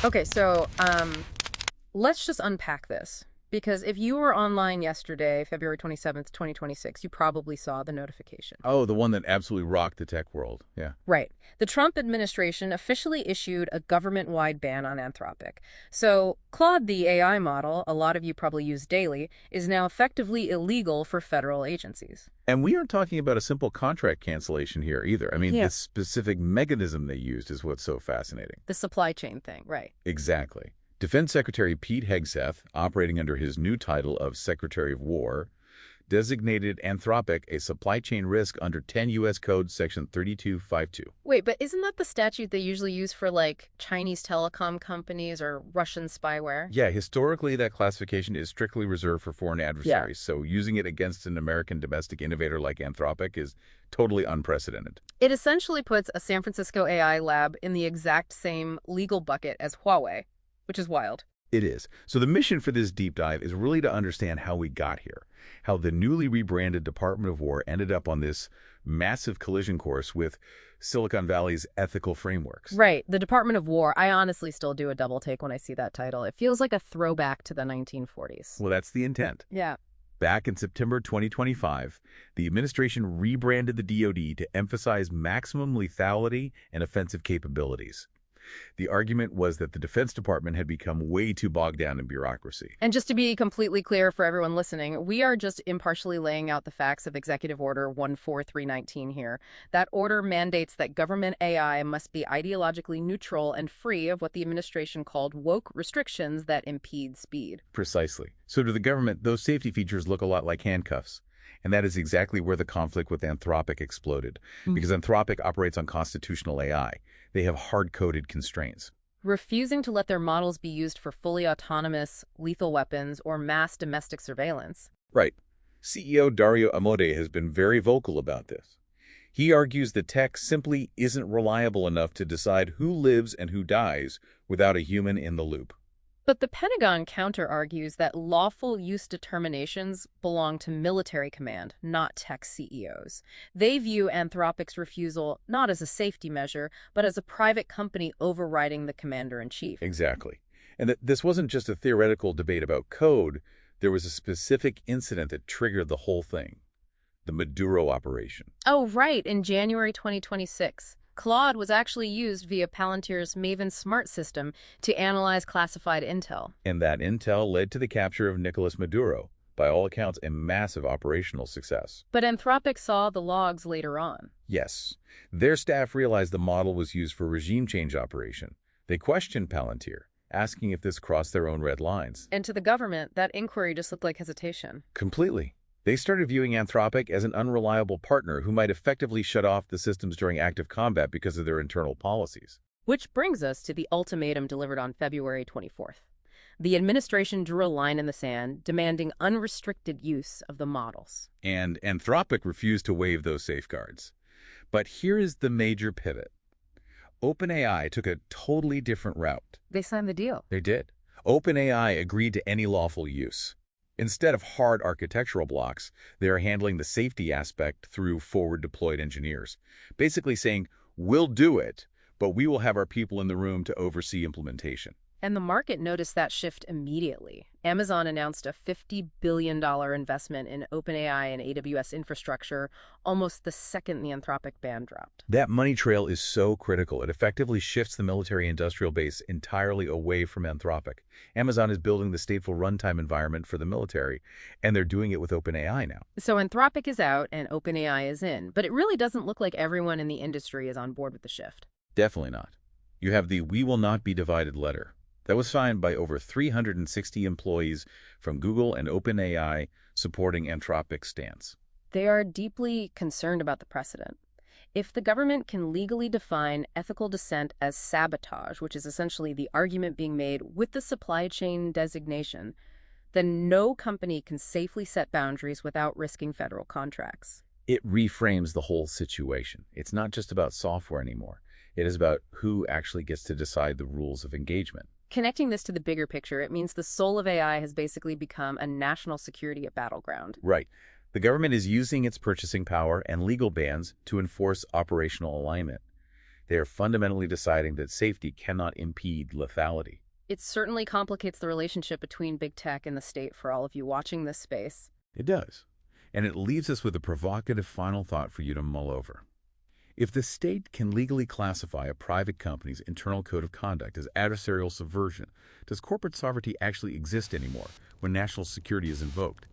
Okay, so let's just unpack this. Because if you were online yesterday, February 27th, 2026, you probably saw the notification. Oh, the one that absolutely rocked the tech world. Yeah. Right. The Trump administration officially issued a government-wide ban on Anthropic. So Claude, the AI model, a lot of you probably use daily, is now effectively illegal for federal agencies. And we aren't talking about a simple contract cancellation here either. I mean, Yeah. the specific mechanism they used is what's so fascinating. The supply chain thing, right. Exactly. Defense Secretary Pete Hegseth, operating under his new title of Secretary of War, designated Anthropic a supply chain risk under 10 U.S. Code Section 3252. Wait, but isn't that the statute they usually use for, like, Chinese telecom companies or Russian spyware? Yeah, historically, that classification is strictly reserved for foreign adversaries, so using it against an American domestic innovator like Anthropic is totally unprecedented. It essentially puts a San Francisco AI lab in the exact same legal bucket as Huawei, which is wild. It is. So the mission for this deep dive is really to understand how we got here, how the newly rebranded Department of War ended up on this massive collision course with Silicon Valley's ethical frameworks. Right. The Department of War, I honestly still do a double take when I see that title. It feels like a throwback to the 1940s. Well, that's the intent. Yeah. Back in September 2025, the administration rebranded the DoD to emphasize maximum lethality and offensive capabilities. The argument was that the Defense Department had become way too bogged down in bureaucracy. And just to be completely clear for everyone listening, we are just impartially laying out the facts of Executive Order 14319 here. That order mandates that government AI must be ideologically neutral and free of what the administration called woke restrictions that impede speed. Precisely. So to the government, those safety features look a lot like handcuffs. And that is exactly where the conflict with Anthropic exploded, because Anthropic operates on constitutional AI. They have hard-coded constraints. Refusing to let their models be used for fully autonomous, lethal weapons or mass domestic surveillance. Right. CEO Dario Amodei has been very vocal about this. He argues the tech simply isn't reliable enough to decide who lives and who dies without a human in the loop. But the Pentagon counter-argues that lawful use determinations belong to military command, not tech CEOs. They view Anthropic's refusal not as a safety measure, but as a private company overriding the commander-in-chief. Exactly. And that this wasn't just a theoretical debate about code. There was a specific incident that triggered the whole thing. The Maduro operation. Oh, right. In January 2026. Claude was actually used via Palantir's Maven Smart system to analyze classified intel. And that intel led to the capture of Nicolas Maduro, by all accounts a massive operational success. But Anthropic saw the logs later on. Yes. Their staff realized the model was used for regime change operation. They questioned Palantir, asking if this crossed their own red lines. And to the government, that inquiry just looked like hesitation. Completely. They started viewing Anthropic as an unreliable partner who might effectively shut off the systems during active combat because of their internal policies. Which brings us to the ultimatum delivered on February 24th. The administration drew a line in the sand, demanding unrestricted use of the models. And Anthropic refused to waive those safeguards. But here is the major pivot. OpenAI took a totally different route. They signed the deal. They did. OpenAI agreed to any lawful use. Instead of hard architectural blocks, they are handling the safety aspect through forward-deployed engineers, basically saying, we'll do it, but we will have our people in the room to oversee implementation. And the market noticed that shift immediately. Amazon announced a $50 billion investment in OpenAI and AWS infrastructure almost the second the Anthropic ban dropped. That money trail is so critical. It effectively shifts the military-industrial base entirely away from Anthropic. Amazon is building the stateful runtime environment for the military, and they're doing it with OpenAI now. So Anthropic is out and OpenAI is in, but it really doesn't look like everyone in the industry is on board with the shift. Definitely not. You have the "We Will Not Be Divided" letter. That was signed by over 360 employees from Google and OpenAI supporting Anthropic's stance. They are deeply concerned about the precedent. If the government can legally define ethical dissent as sabotage, which is essentially the argument being made with the supply chain designation, then no company can safely set boundaries without risking federal contracts. It reframes the whole situation. It's not just about software anymore. It is about who actually gets to decide the rules of engagement. Connecting this to the bigger picture, it means the soul of AI has basically become a national security battleground. Right. The government is using its purchasing power and legal bans to enforce operational alignment. They are fundamentally deciding that safety cannot impede lethality. It certainly complicates the relationship between big tech and the state for all of you watching this space. It does. And it leaves us with a provocative final thought for you to mull over. If the state can legally classify a private company's internal code of conduct as adversarial subversion, does corporate sovereignty actually exist anymore when national security is invoked?